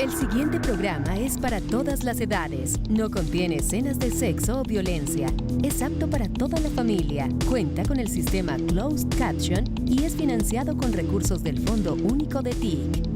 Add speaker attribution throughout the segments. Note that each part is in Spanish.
Speaker 1: El siguiente programa es para todas las edades. No contiene escenas de sexo o violencia. Es apto para toda la familia. Cuenta con el sistema Closed Caption y es financiado con recursos del Fondo Único de TIC.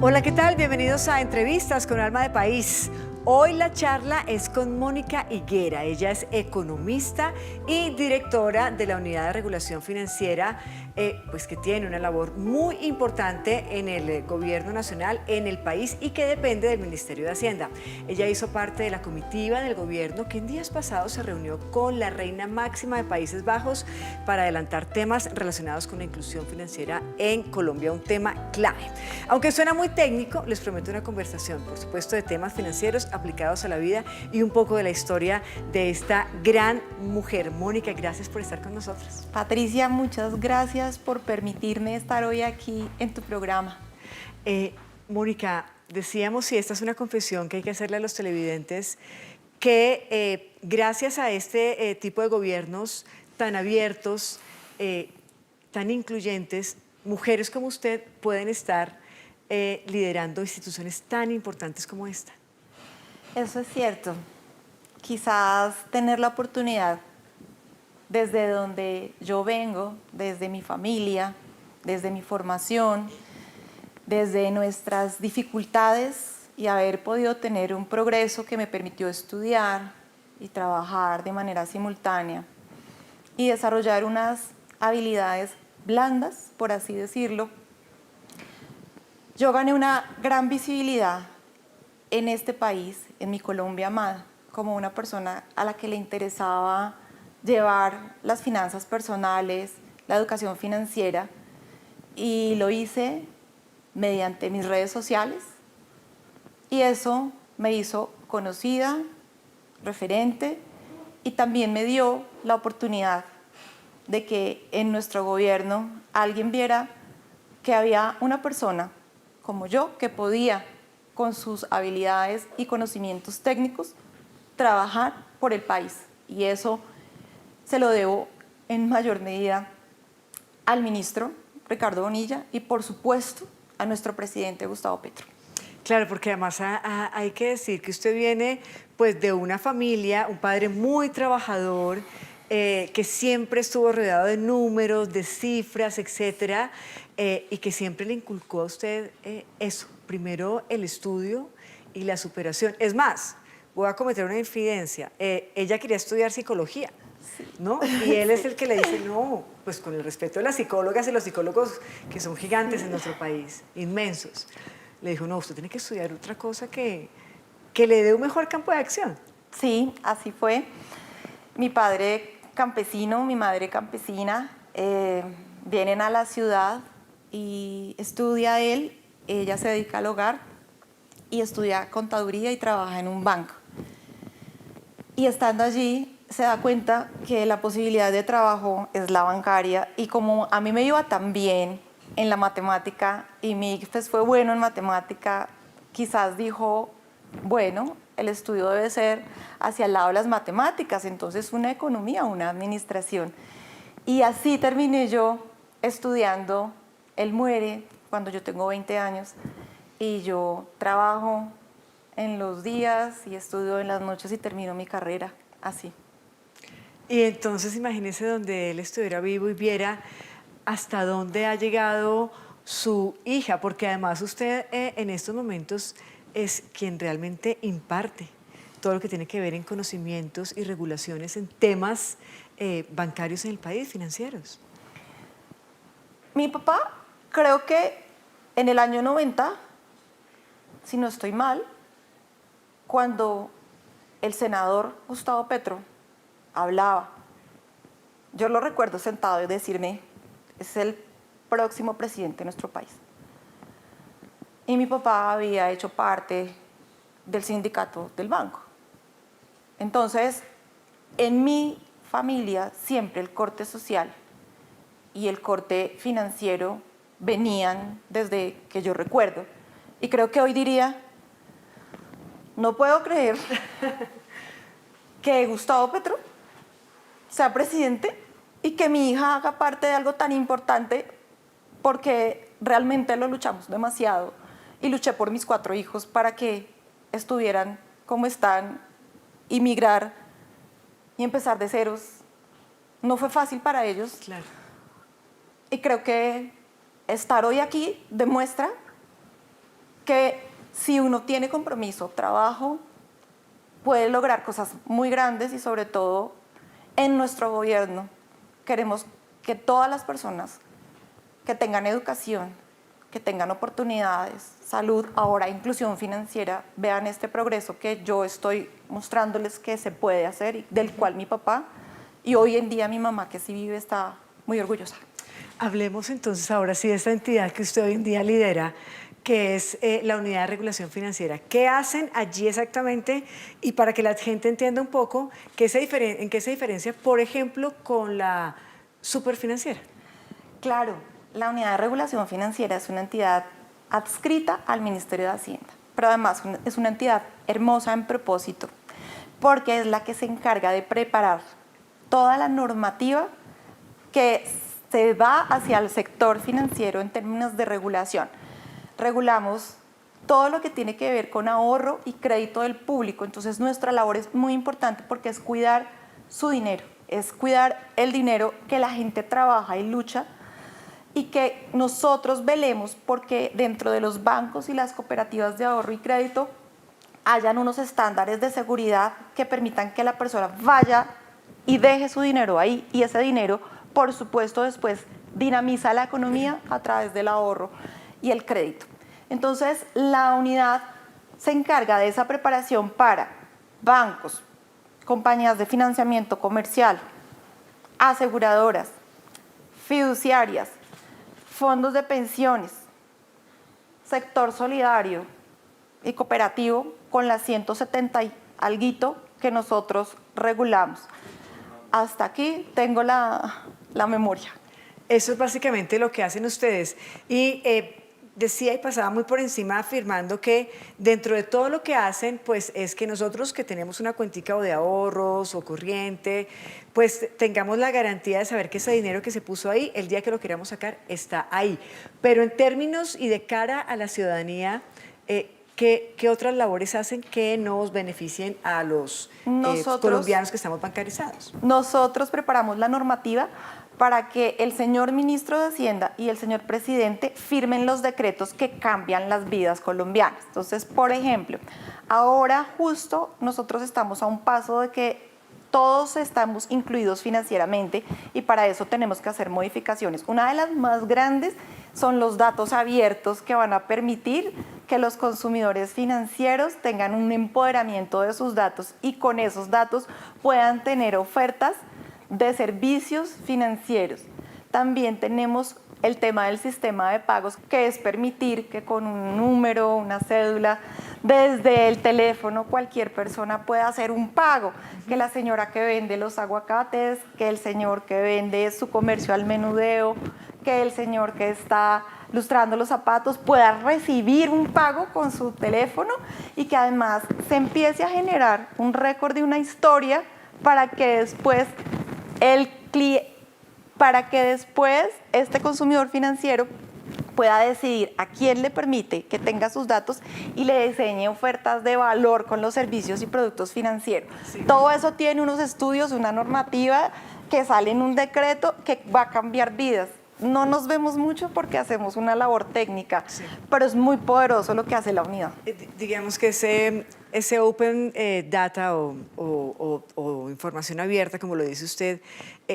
Speaker 2: Hola, ¿qué tal? Bienvenidos a Entrevistas con Alma de País. Hoy la charla es con Mónica Higuera. Ella es economista y directora de la Unidad de Regulación Financiera, pues que tiene una labor muy importante en el gobierno nacional, en el país y que depende del Ministerio de Hacienda. Ella hizo parte de la comitiva del gobierno que en días pasados se reunió con la reina máxima de Países Bajos para adelantar temas relacionados con la inclusión financiera en Colombia, un tema clave. Aunque suena muy técnico, les prometo una conversación, por supuesto, de temas financieros aplicados a la vida y un poco de la historia de esta gran mujer. Mónica, gracias por estar con nosotros.
Speaker 3: Patricia, muchas gracias por permitirme estar hoy aquí en tu programa.
Speaker 2: Mónica, decíamos, si esta es una confesión que hay que hacerle a los televidentes, que gracias a este tipo de gobiernos tan abiertos, tan incluyentes, mujeres como usted pueden estar liderando instituciones tan importantes como esta.
Speaker 3: Eso es cierto. Quizás tener la oportunidad desde donde yo vengo, desde mi familia, desde mi formación, desde nuestras dificultades y haber podido tener un progreso que me permitió estudiar y trabajar de manera simultánea y desarrollar unas habilidades blandas, por así decirlo. Yo gané una gran visibilidad en este país, en mi Colombia amada, como una persona a la que le interesaba llevar las finanzas personales, la educación financiera, y lo hice mediante mis redes sociales, y eso me hizo conocida, referente, y también me dio la oportunidad de que en nuestro gobierno alguien viera que había una persona como yo que podía, con sus habilidades y conocimientos técnicos, trabajar por el país. Y eso se lo debo en mayor medida al ministro Ricardo Bonilla y, por supuesto, a nuestro presidente Gustavo Petro.
Speaker 2: Claro, porque además hay que decir que usted viene pues, de una familia, un padre muy trabajador, que siempre estuvo rodeado de números, de cifras, etcétera, y que siempre le inculcó a usted eso. Primero el estudio y la superación. Es más, voy a cometer una infidencia. Ella quería estudiar psicología, ¿no? Y él es el que le dice, no, pues con el respeto de las psicólogas y los psicólogos que son gigantes en nuestro país, inmensos. Le dijo, no, usted tiene que estudiar otra cosa que le dé un mejor campo de acción.
Speaker 3: Sí, así fue. Mi padre campesino, mi madre campesina, vienen a la ciudad y estudia él. Ella se dedica al hogar y estudia contaduría y trabaja en un banco. Y estando allí se da cuenta que la posibilidad de trabajo es la bancaria, y como a mí me iba tan bien en la matemática y mi ICFES fue bueno en matemática, quizás dijo, bueno, el estudio debe ser hacia el lado de las matemáticas, entonces una economía, una administración. Y así terminé yo estudiando. Él muere cuando yo tengo 20 años y yo trabajo en los días y estudio en las noches y termino mi carrera así.
Speaker 2: Y entonces imagínese donde él estuviera vivo y viera hasta dónde ha llegado su hija, porque además usted en estos momentos es quien realmente imparte todo lo que tiene que ver en conocimientos y regulaciones en temas bancarios en el país, financieros.
Speaker 3: Mi papá, creo que en el año 90, si no estoy mal, cuando el senador Gustavo Petro hablaba, yo lo recuerdo sentado y decirme, es el próximo presidente de nuestro país. Y mi papá había hecho parte del sindicato del banco. Entonces, en mi familia siempre el corte social y el corte financiero venían desde que yo recuerdo. Y creo que hoy diría, no puedo creer que Gustavo Petro sea presidente y que mi hija haga parte de algo tan importante, porque realmente lo luchamos demasiado y luché por mis 4 hijos para que estuvieran como están, y migrar y empezar de ceros. No fue fácil para ellos.
Speaker 2: Claro.
Speaker 3: Y creo que estar hoy aquí demuestra que si uno tiene compromiso, trabajo, puede lograr cosas muy grandes. Y sobre todo en nuestro gobierno queremos que todas las personas que tengan educación, que tengan oportunidades, salud, ahora inclusión financiera, vean este progreso que yo estoy mostrándoles que se puede hacer y del cual mi papá y hoy en día mi mamá, que sí vive, está muy orgullosa.
Speaker 2: Hablemos entonces ahora sí de esta entidad que usted hoy en día lidera, que es la Unidad de Regulación Financiera. ¿Qué hacen allí exactamente? Y para que la gente entienda un poco, ¿en qué se diferencia, por ejemplo, con la Superfinanciera?
Speaker 3: Claro, la Unidad de Regulación Financiera es una entidad adscrita al Ministerio de Hacienda, pero además es una entidad hermosa en propósito, porque es la que se encarga de preparar toda la normativa que se va hacia el sector financiero en términos de regulación. Regulamos todo lo que tiene que ver con ahorro y crédito del público. Entonces nuestra labor es muy importante porque es cuidar su dinero, es cuidar el dinero que la gente trabaja y lucha, y que nosotros velemos porque dentro de los bancos y las cooperativas de ahorro y crédito hayan unos estándares de seguridad que permitan que la persona vaya y deje su dinero ahí, y ese dinero, por supuesto, después dinamiza la economía a través del ahorro y el crédito. Entonces, la unidad se encarga de esa preparación para bancos, compañías de financiamiento comercial, aseguradoras, fiduciarias, fondos de pensiones, sector solidario y cooperativo, con las 170 y alguito que nosotros regulamos. Hasta aquí tengo la memoria.
Speaker 2: Eso es básicamente lo que hacen ustedes. Y decía y pasaba muy por encima afirmando que dentro de todo lo que hacen, pues es que nosotros que tenemos una cuentica o de ahorros o corriente, pues tengamos la garantía de saber que ese dinero que se puso ahí, el día que lo queramos sacar, está ahí. Pero en términos y de cara a la ciudadanía, ¿qué otras labores hacen que nos beneficien a los colombianos que estamos bancarizados?
Speaker 3: Nosotros preparamos la normativa para que el señor ministro de Hacienda y el señor presidente firmen los decretos que cambian las vidas colombianas. Entonces, por ejemplo, ahora justo nosotros estamos a un paso de que todos estamos incluidos financieramente, y para eso tenemos que hacer modificaciones. Una de las más grandes son los datos abiertos, que van a permitir que los consumidores financieros tengan un empoderamiento de sus datos y con esos datos puedan tener ofertas de servicios financieros. También tenemos el tema del sistema de pagos, que es permitir que con un número, una cédula, desde el teléfono cualquier persona pueda hacer un pago, que la señora que vende los aguacates, que el señor que vende su comercio al menudeo, que el señor que está lustrando los zapatos pueda recibir un pago con su teléfono, y que además se empiece a generar un récord de una historia para que después este consumidor financiero pueda decidir a quién le permite que tenga sus datos y le diseñe ofertas de valor con los servicios y productos financieros. Sí. Todo eso tiene unos estudios, una normativa que sale en un decreto que va a cambiar vidas. No nos vemos mucho porque hacemos una labor técnica, sí, pero es muy poderoso lo que hace la unidad.
Speaker 2: Digamos que ese open data o información abierta, como lo dice usted,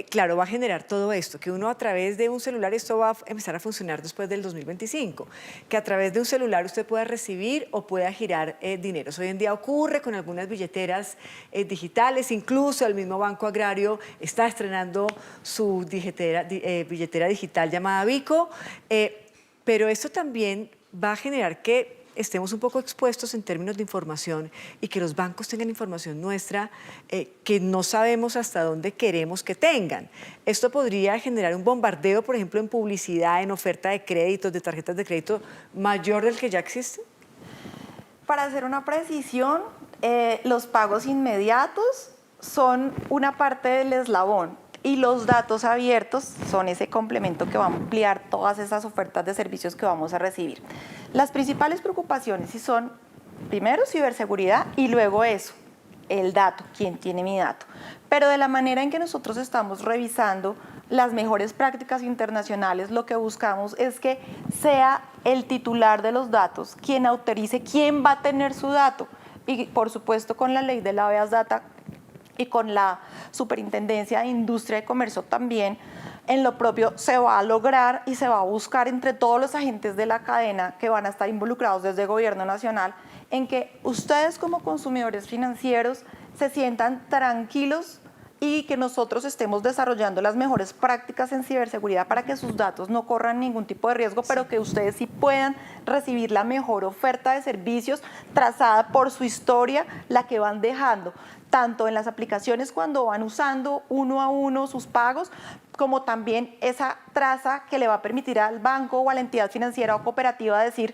Speaker 2: claro, va a generar todo esto, que uno a través de un celular, esto va a empezar a funcionar después del 2025, que a través de un celular usted pueda recibir o pueda girar dineros. Hoy en día ocurre con algunas billeteras digitales, incluso el mismo Banco Agrario está estrenando su billetera digital llamada Bico, pero esto también va a generar que estemos un poco expuestos en términos de información y que los bancos tengan información nuestra que no sabemos hasta dónde queremos que tengan. Esto podría generar un bombardeo, por ejemplo, en publicidad, en oferta de créditos, de tarjetas de crédito, mayor del que ya existe.
Speaker 3: Para hacer una precisión, los pagos inmediatos son una parte del eslabón y los datos abiertos son ese complemento que va a ampliar todas esas ofertas de servicios que vamos a recibir. Las principales preocupaciones sí son, primero, ciberseguridad y luego eso, el dato, quién tiene mi dato. Pero de la manera en que nosotros estamos revisando las mejores prácticas internacionales, lo que buscamos es que sea el titular de los datos quien autorice quién va a tener su dato. Y por supuesto con la ley de la habeas data y con la Superintendencia de Industria y Comercio también, en lo propio se va a lograr y se va a buscar entre todos los agentes de la cadena que van a estar involucrados desde el Gobierno Nacional, en que ustedes como consumidores financieros se sientan tranquilos y que nosotros estemos desarrollando las mejores prácticas en ciberseguridad para que sus datos no corran ningún tipo de riesgo, pero que ustedes sí puedan recibir la mejor oferta de servicios trazada por su historia, la que van dejando, tanto en las aplicaciones cuando van usando uno a uno sus pagos, como también esa traza que le va a permitir al banco o a la entidad financiera o cooperativa decir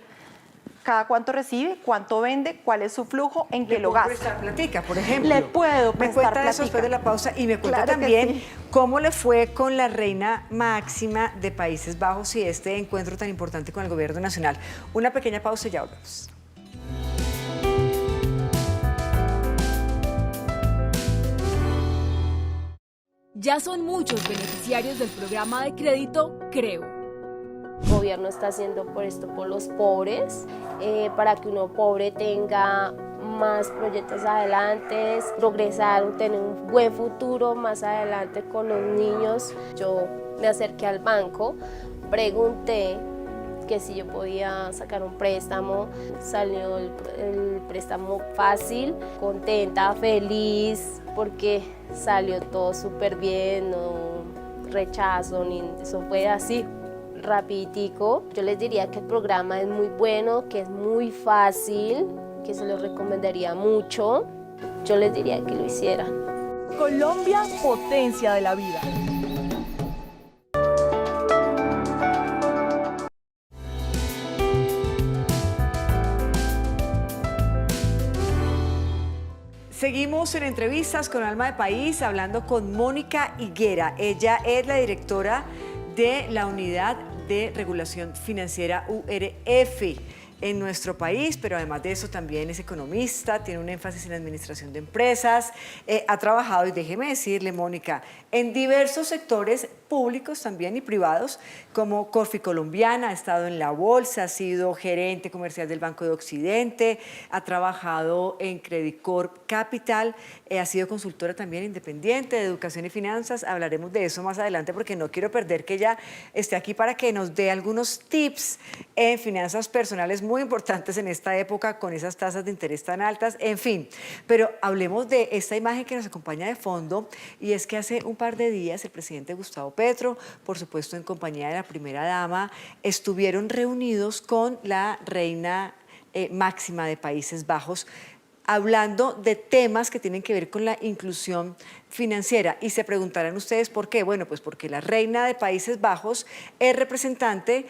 Speaker 3: cada cuánto recibe, cuánto vende, cuál es su flujo, en qué lo gasta.
Speaker 2: ¿Le puedo prestar platica, por ejemplo?
Speaker 3: Le puedo prestar platica.
Speaker 2: Me cuenta eso después de la pausa y me cuenta
Speaker 3: Claro
Speaker 2: también
Speaker 3: sí.
Speaker 2: cómo le fue con la reina máxima de Países Bajos y este encuentro tan importante con el Gobierno Nacional. Una pequeña pausa y ya volvemos.
Speaker 4: Ya son muchos beneficiarios del programa de crédito Creo.
Speaker 5: El gobierno está haciendo por esto por los pobres, para que uno pobre tenga más proyectos adelante, progresar, tener un buen futuro más adelante con los niños. Yo me acerqué al banco, pregunté que si yo podía sacar un préstamo, salió el préstamo fácil, contenta, feliz, porque salió todo súper bien, no rechazo, ni eso fue así rapiditico. Yo les diría que el programa es muy bueno, que es muy fácil, que se lo recomendaría mucho. Yo les diría que lo hicieran.
Speaker 4: Colombia, potencia de la vida.
Speaker 2: Seguimos en entrevistas con Alma de País, hablando con Mónica Higuera. Ella es la directora de la Unidad de Regulación Financiera URF en nuestro país, pero además de eso también es economista, tiene un énfasis en la administración de empresas, ha trabajado, y déjeme decirle, Mónica, en diversos sectores públicos también y privados, como Corfi Colombiana, ha estado en la bolsa, ha sido gerente comercial del Banco de Occidente, ha trabajado en Credit Corp Capital, ha sido consultora también independiente de educación y finanzas. Hablaremos de eso más adelante porque no quiero perder que ella esté aquí para que nos dé algunos tips en finanzas personales muy importantes en esta época con esas tasas de interés tan altas, en fin. Pero hablemos de esta imagen que nos acompaña de fondo, y es que hace un par de días el presidente Gustavo Petro, por supuesto en compañía de la primera dama, estuvieron reunidos con la reina máxima de Países Bajos, hablando de temas que tienen que ver con la inclusión financiera. Y se preguntarán ustedes por qué. Bueno, pues porque la reina de Países Bajos es representante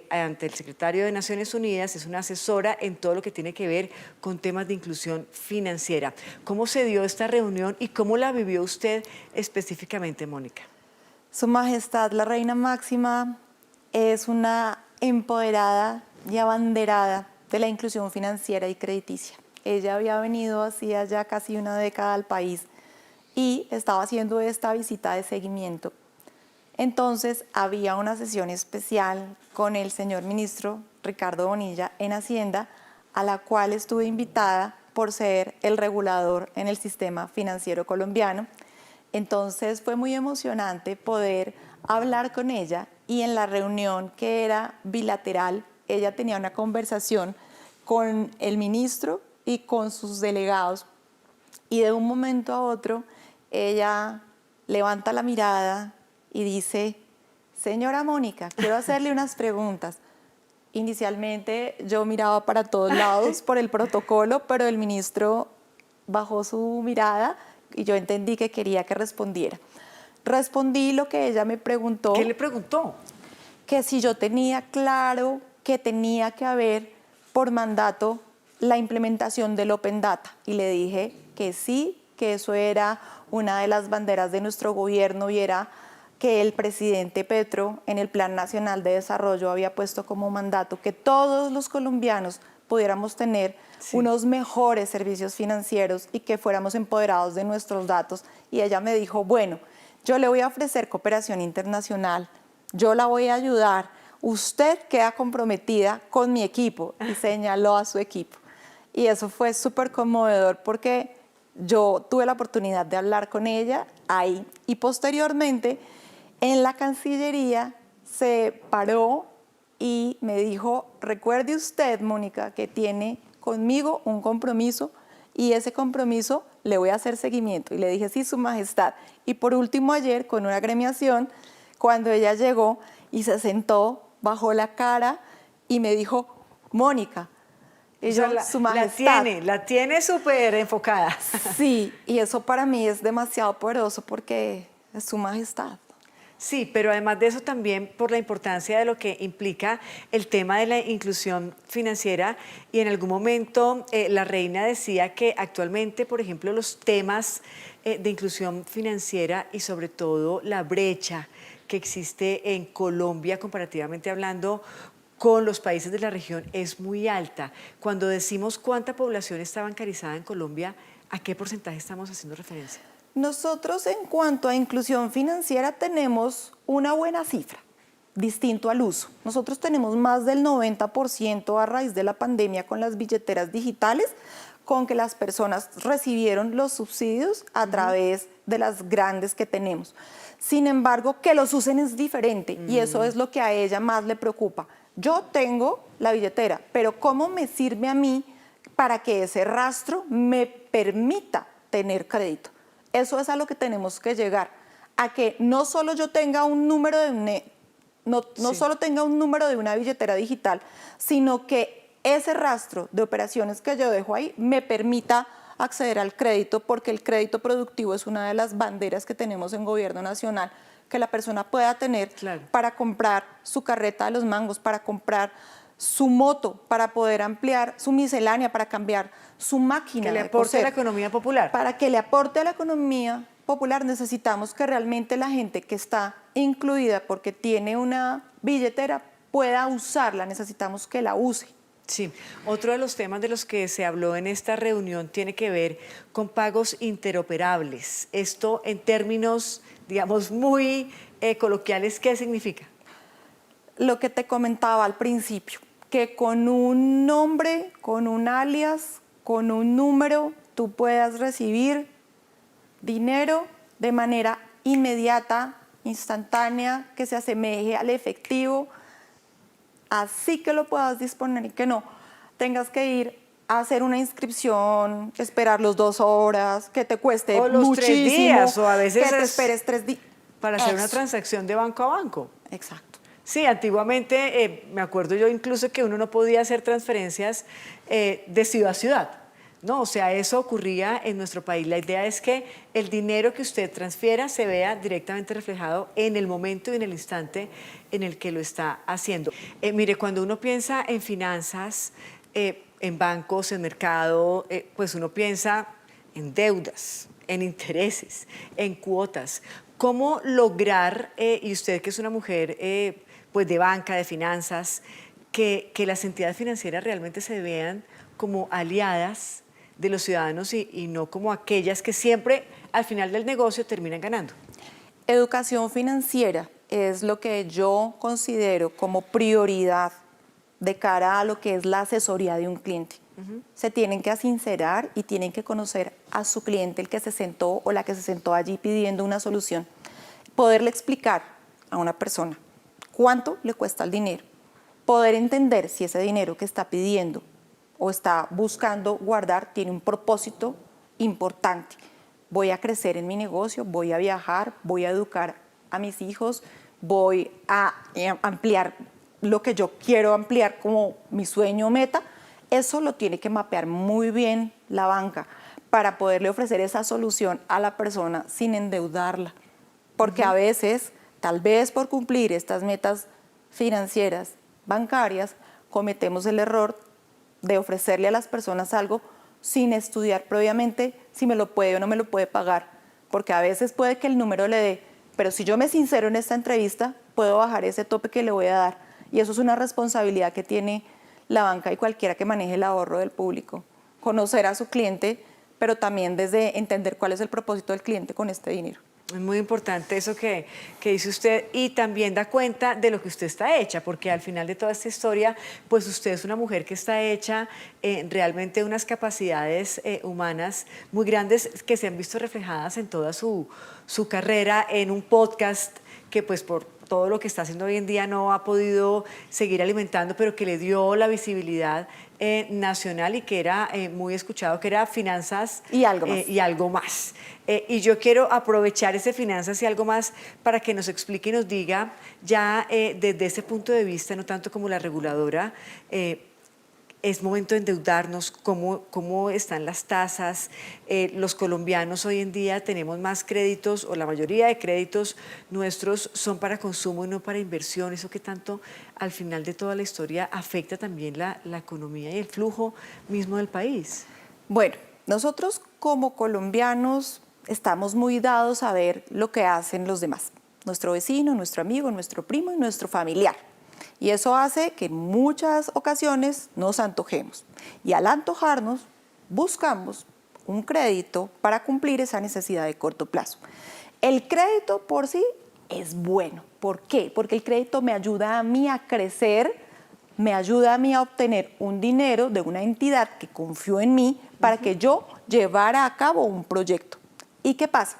Speaker 2: ante el secretario de Naciones Unidas, es una asesora en todo lo que tiene que ver con temas de inclusión financiera. ¿Cómo se dio esta reunión y cómo la vivió usted específicamente, Mónica?
Speaker 3: Su Majestad, la Reina Máxima, es una empoderada y abanderada de la inclusión financiera y crediticia. Ella había venido hacía ya casi una década al país y estaba haciendo esta visita de seguimiento. Entonces había una sesión especial con el señor ministro Ricardo Bonilla en Hacienda, a la cual estuve invitada por ser el regulador en el sistema financiero colombiano. Entonces fue muy emocionante poder hablar con ella, y en la reunión, que era bilateral, ella tenía una conversación con el ministro y con sus delegados, y de un momento a otro ella levanta la mirada y dice: señora Mónica, quiero hacerle unas preguntas. Inicialmente yo miraba para todos lados por el protocolo, pero el ministro bajó su mirada y yo entendí que quería que respondiera. Respondí lo que ella me preguntó.
Speaker 2: ¿Qué le preguntó?
Speaker 3: Que si yo tenía claro que tenía que haber por mandato la implementación del Open Data. Y le dije que sí, que eso era una de las banderas de nuestro gobierno y era que el presidente Petro en el Plan Nacional de Desarrollo había puesto como mandato que todos los colombianos pudiéramos tener unos mejores servicios financieros y que fuéramos empoderados de nuestros datos. Y ella me dijo, bueno, yo le voy a ofrecer cooperación internacional, yo la voy a ayudar, usted queda comprometida con mi equipo, y señaló a su equipo. Y eso fue súper conmovedor porque yo tuve la oportunidad de hablar con ella ahí y posteriormente en la Cancillería se paró y me dijo, recuerde usted, Mónica, que tiene conmigo un compromiso y ese compromiso le voy a hacer seguimiento. Y le dije, sí, Su Majestad. Y por último ayer, con una agremiación, cuando ella llegó y se sentó, bajó la cara y me dijo, Mónica, y yo, Su Majestad.
Speaker 2: La tiene súper enfocada.
Speaker 3: Sí, y eso para mí es demasiado poderoso porque es Su Majestad.
Speaker 2: Sí, pero además de eso también por la importancia de lo que implica el tema de la inclusión financiera y en algún momento la reina decía que actualmente, por ejemplo, los temas de inclusión financiera y sobre todo la brecha que existe en Colombia comparativamente hablando con los países de la región es muy alta. Cuando decimos cuánta población está bancarizada en Colombia, ¿a qué porcentaje estamos haciendo referencia?
Speaker 3: Nosotros en cuanto a inclusión financiera tenemos una buena cifra, distinto al uso. Nosotros tenemos más del 90% a raíz de la pandemia con las billeteras digitales, con que las personas recibieron los subsidios a través de las grandes que tenemos. Sin embargo, que los usen es diferente y eso es lo que a ella más le preocupa. Yo tengo la billetera, pero ¿cómo me sirve a mí para que ese rastro me permita tener crédito? Eso es a lo que tenemos que llegar, a que no solo yo tenga un número de solo tenga un número de una billetera digital, sino que ese rastro de operaciones que yo dejo ahí me permita acceder al crédito, porque el crédito productivo es una de las banderas que tenemos en Gobierno Nacional, que la persona pueda tener para comprar su carreta de los mangos, para comprar su moto, para poder ampliar su miscelánea, para cambiar su máquina.
Speaker 2: Que le aporte a la economía popular.
Speaker 3: Para que le aporte a la economía popular necesitamos que realmente la gente que está incluida porque tiene una billetera pueda usarla, necesitamos que la use.
Speaker 2: Sí, otro de los temas de los que se habló en esta reunión tiene que ver con pagos interoperables. Esto en términos, digamos, muy coloquiales, ¿qué significa?
Speaker 3: Lo que te comentaba al principio, que con un nombre, con un alias, con un número, tú puedas recibir dinero de manera inmediata, instantánea, que se asemeje al efectivo, así que lo puedas disponer y que no tengas que ir a hacer una inscripción, esperar los 2 horas, que te cueste
Speaker 2: o los
Speaker 3: muchísimo,
Speaker 2: 3 días, o a veces
Speaker 3: que te esperes 3 días.
Speaker 2: Para hacer una transacción de banco a banco.
Speaker 3: Exacto.
Speaker 2: Sí, antiguamente me acuerdo yo incluso que uno no podía hacer transferencias de ciudad a ciudad, ¿no? O sea, eso ocurría en nuestro país. La idea es que el dinero que usted transfiera se vea directamente reflejado en el momento y en el instante en el que lo está haciendo. Mire, cuando uno piensa en finanzas, en bancos, en mercado, pues uno piensa en deudas, en intereses, en cuotas. ¿Cómo lograr, y usted que es una mujer pues de banca, de finanzas, que las entidades financieras realmente se vean como aliadas de los ciudadanos y no como aquellas que siempre al final del negocio terminan ganando?
Speaker 3: Educación financiera es lo que yo considero como prioridad de cara a lo que es la asesoría de un cliente. Se tienen que asincerar y tienen que conocer a su cliente, el que se sentó o la que se sentó allí pidiendo una solución. Poderle explicar a una persona cuánto le cuesta el dinero, poder entender si ese dinero que está pidiendo o está buscando guardar tiene un propósito importante. Voy a crecer en mi negocio, voy a viajar, voy a educar a mis hijos, voy a ampliar lo que yo quiero ampliar como mi sueño o meta, eso lo tiene que mapear muy bien la banca para poderle ofrecer esa solución a la persona sin endeudarla. Porque a veces, tal vez por cumplir estas metas financieras, bancarias, cometemos el error de ofrecerle a las personas algo sin estudiar previamente si me lo puede o no me lo puede pagar. Porque a veces puede que el número le dé, pero si yo me sincero en esta entrevista, puedo bajar ese tope que le voy a dar. Y eso es una responsabilidad que tiene la banca y cualquiera que maneje el ahorro del público. Conocer a su cliente, pero también desde entender cuál es el propósito del cliente con este dinero.
Speaker 2: Es muy importante eso que dice usted, y también da cuenta de lo que usted está hecha, porque al final de toda esta historia, pues usted es una mujer que está hecha realmente unas capacidades humanas muy grandes que se han visto reflejadas en toda su carrera, en un podcast que pues por todo lo que está haciendo hoy en día no ha podido seguir alimentando, pero que le dio la visibilidad nacional y que era muy escuchado, que era Finanzas
Speaker 3: y algo más.
Speaker 2: Y algo más. Y yo quiero aprovechar ese Finanzas y algo más para que nos explique y nos diga ya desde ese punto de vista, no tanto como la reguladora, es momento de endeudarnos, cómo están las tasas. Los colombianos hoy en día tenemos más créditos, o la mayoría de créditos nuestros son para consumo y no para inversión. Eso que tanto al final de toda la historia afecta también la economía y el flujo mismo del país.
Speaker 3: Bueno, nosotros como colombianos estamos muy dados a ver lo que hacen los demás. Nuestro vecino, nuestro amigo, nuestro primo y nuestro familiar. Y eso hace que en muchas ocasiones nos antojemos. Y al antojarnos, buscamos un crédito para cumplir esa necesidad de corto plazo. El crédito por sí es bueno. ¿Por qué? Porque el crédito me ayuda a mí a crecer, me ayuda a mí a obtener un dinero de una entidad que confió en mí para que yo llevara a cabo un proyecto. ¿Y qué pasa?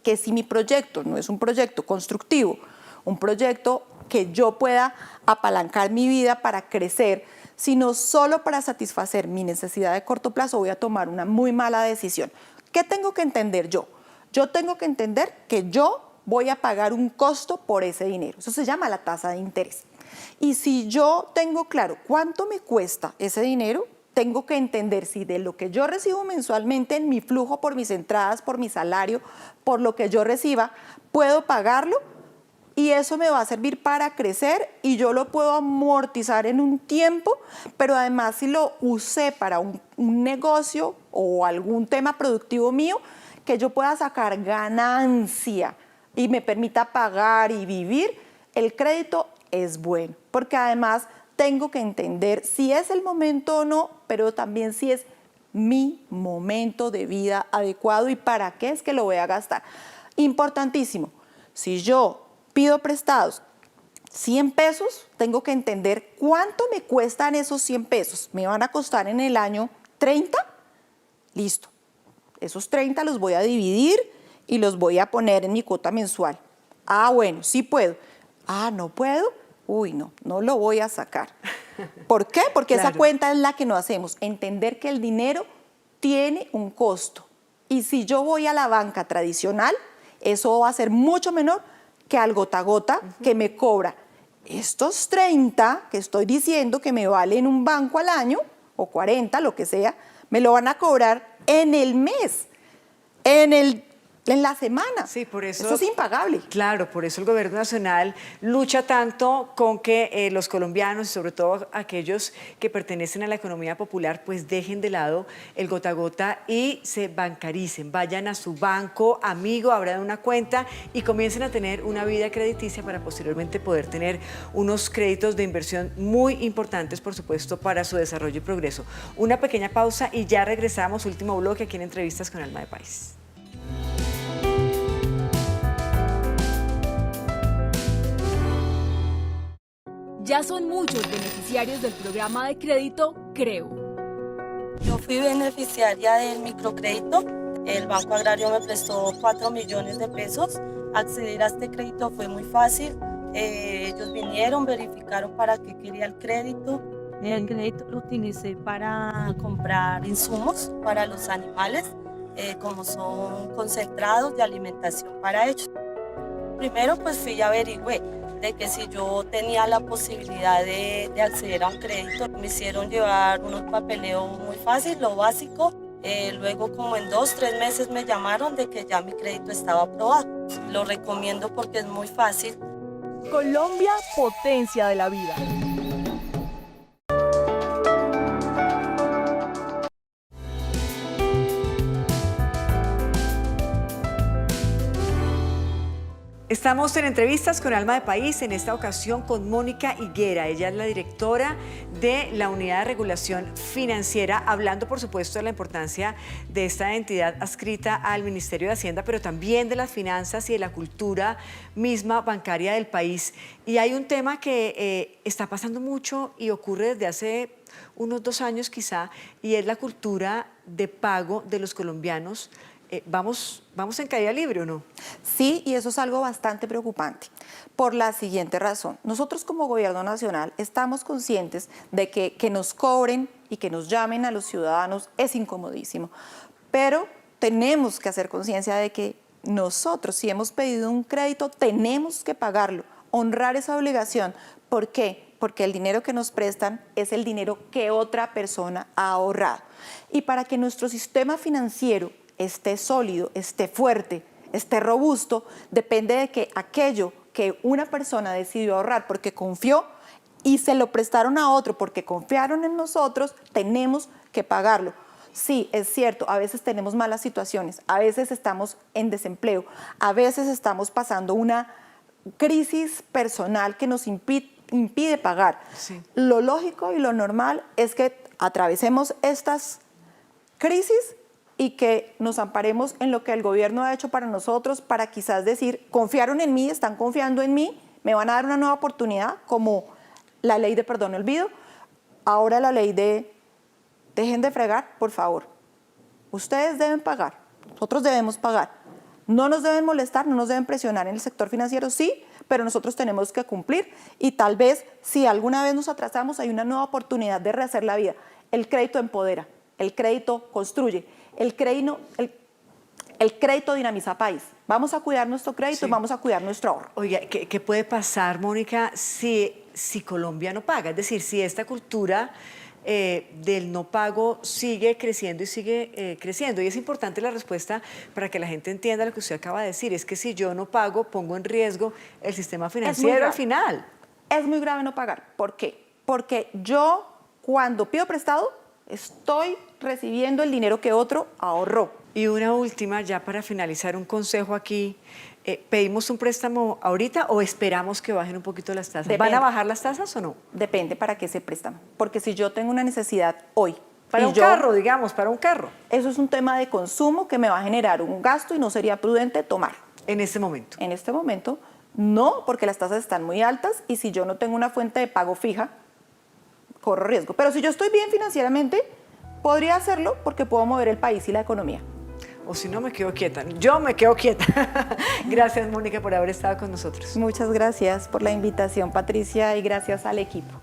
Speaker 3: Que si mi proyecto no es un proyecto constructivo, un proyecto que yo pueda apalancar mi vida para crecer, sino solo para satisfacer mi necesidad de corto plazo, voy a tomar una muy mala decisión. ¿Qué tengo que entender yo? Yo tengo que entender que yo voy a pagar un costo por ese dinero. Eso se llama la tasa de interés. Y si yo tengo claro cuánto me cuesta ese dinero, tengo que entender si de lo que yo recibo mensualmente en mi flujo por mis entradas, por mi salario, por lo que yo reciba, puedo pagarlo. Y eso me va a servir para crecer y yo lo puedo amortizar en un tiempo, pero además si lo usé para un negocio o algún tema productivo mío, que yo pueda sacar ganancia y me permita pagar y vivir, el crédito es bueno. Porque además tengo que entender si es el momento o no, pero también si es mi momento de vida adecuado y para qué es que lo voy a gastar. Importantísimo, si yo pido prestados 100 pesos, tengo que entender cuánto me cuestan esos 100 pesos. ¿Me van a costar en el año 30? Listo. Esos 30 los voy a dividir y los voy a poner en mi cuota mensual. Ah, bueno, sí puedo. Ah, ¿no puedo? Uy, no lo voy a sacar. ¿Por qué? Porque claro, esa cuenta es la que no hacemos. Entender que el dinero tiene un costo. Y si yo voy a la banca tradicional, eso va a ser mucho menor que al gota a gota que me cobra estos 30 que estoy diciendo que me valen un banco al año, o 40, lo que sea, me lo van a cobrar en el mes, en la semana.
Speaker 2: Sí, por
Speaker 3: eso es impagable.
Speaker 2: Claro, por eso el gobierno nacional lucha tanto con que los colombianos, y sobre todo aquellos que pertenecen a la economía popular, pues dejen de lado el gota a gota y se bancaricen, vayan a su banco amigo, abran una cuenta y comiencen a tener una vida crediticia para posteriormente poder tener unos créditos de inversión muy importantes, por supuesto, para su desarrollo y progreso. Una pequeña pausa y ya regresamos, último bloque aquí en Entrevistas con Alma de País.
Speaker 4: Ya son muchos beneficiarios del programa de crédito Creo.
Speaker 6: Yo fui beneficiaria del microcrédito. El Banco Agrario me prestó 4 millones de pesos. Acceder a este crédito fue muy fácil. Ellos vinieron, verificaron para qué quería el crédito. El crédito lo utilicé para comprar insumos para los animales, como son concentrados de alimentación para ellos. Primero pues fui y averigüé de que si yo tenía la posibilidad de acceder a un crédito. Me hicieron llevar unos papeleos muy fácil, lo básico. Luego como en 2-3 meses me llamaron de que ya mi crédito estaba aprobado. Lo recomiendo porque es muy fácil.
Speaker 4: Colombia, potencia de la vida.
Speaker 2: Estamos en Entrevistas con Alma de País, en esta ocasión con Mónica Higuera. Ella es la directora de la Unidad de Regulación Financiera, hablando por supuesto de la importancia de esta entidad adscrita al Ministerio de Hacienda, pero también de las finanzas y de la cultura misma bancaria del país. Y hay un tema que está pasando mucho y ocurre desde hace unos 2 años quizá, y es la cultura de pago de los colombianos. ¿Vamos en caída libre o no?
Speaker 3: Sí, y eso es algo bastante preocupante por la siguiente razón. Nosotros como Gobierno Nacional estamos conscientes de que nos cobren y que nos llamen a los ciudadanos es incomodísimo, pero tenemos que hacer conciencia de que nosotros, si hemos pedido un crédito, tenemos que pagarlo, honrar esa obligación. ¿Por qué? Porque el dinero que nos prestan es el dinero que otra persona ha ahorrado. Y para que nuestro sistema financiero esté sólido, esté fuerte, esté robusto, depende de que aquello que una persona decidió ahorrar porque confió y se lo prestaron a otro porque confiaron en nosotros, tenemos que pagarlo. Sí, es cierto, a veces tenemos malas situaciones, a veces estamos en desempleo, a veces estamos pasando una crisis personal que nos impide pagar. Sí. Lo lógico y lo normal es que atravesemos estas crisis y que nos amparemos en lo que el gobierno ha hecho para nosotros, para quizás decir, confiaron en mí, están confiando en mí, me van a dar una nueva oportunidad, como la ley de perdón y olvido, ahora la ley de dejen de fregar, por favor. Ustedes deben pagar, nosotros debemos pagar. No nos deben molestar, no nos deben presionar en el sector financiero, sí, pero nosotros tenemos que cumplir y tal vez, si alguna vez nos atrasamos, hay una nueva oportunidad de rehacer la vida. El crédito empodera, el crédito construye. El crédito dinamiza país. Vamos a cuidar nuestro crédito, sí, y vamos a cuidar nuestro ahorro.
Speaker 2: Oiga, ¿qué puede pasar, Mónica, si Colombia no paga? Es decir, si esta cultura del no pago sigue creciendo y sigue creciendo. Y es importante la respuesta para que la gente entienda lo que usted acaba de decir. Es que si yo no pago, pongo en riesgo el sistema financiero al final.
Speaker 3: Es muy grave no pagar. ¿Por qué? Porque yo, cuando pido prestado, estoy recibiendo el dinero que otro ahorró.
Speaker 2: Y una última, ya para finalizar, un consejo aquí. ¿Pedimos un préstamo ahorita o esperamos que bajen un poquito las tasas?
Speaker 3: Depende.
Speaker 2: ¿Van a bajar las tasas o no?
Speaker 3: Depende para qué se préstamo. Porque si yo tengo una necesidad hoy...
Speaker 2: Para un carro, digamos, para un carro.
Speaker 3: Eso es un tema de consumo que me va a generar un gasto y no sería prudente tomar.
Speaker 2: ¿En este momento?
Speaker 3: En este momento, no, porque las tasas están muy altas y si yo no tengo una fuente de pago fija, corro riesgo. Pero si yo estoy bien financieramente, podría hacerlo porque puedo mover el país y la economía.
Speaker 2: O si no, me quedo quieta. Yo me quedo quieta. Gracias, Mónica, por haber estado con nosotros.
Speaker 3: Muchas gracias por la invitación, Patricia, y gracias al equipo.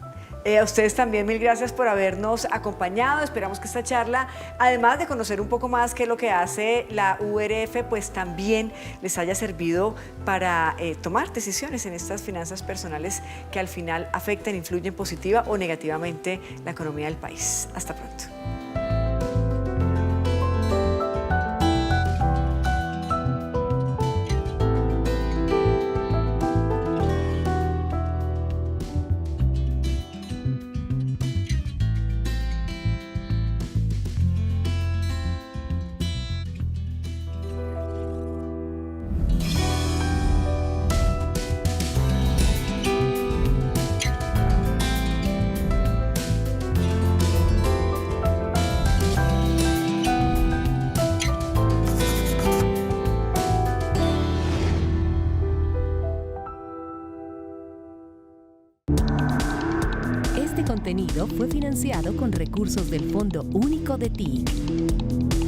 Speaker 2: A ustedes también mil gracias por habernos acompañado. Esperamos que esta charla, además de conocer un poco más qué es lo que hace la URF, pues también les haya servido para tomar decisiones en estas finanzas personales que al final afectan, influyen positiva o negativamente la economía del país. Hasta pronto.
Speaker 1: Este contenido fue financiado con recursos del Fondo Único de TIC.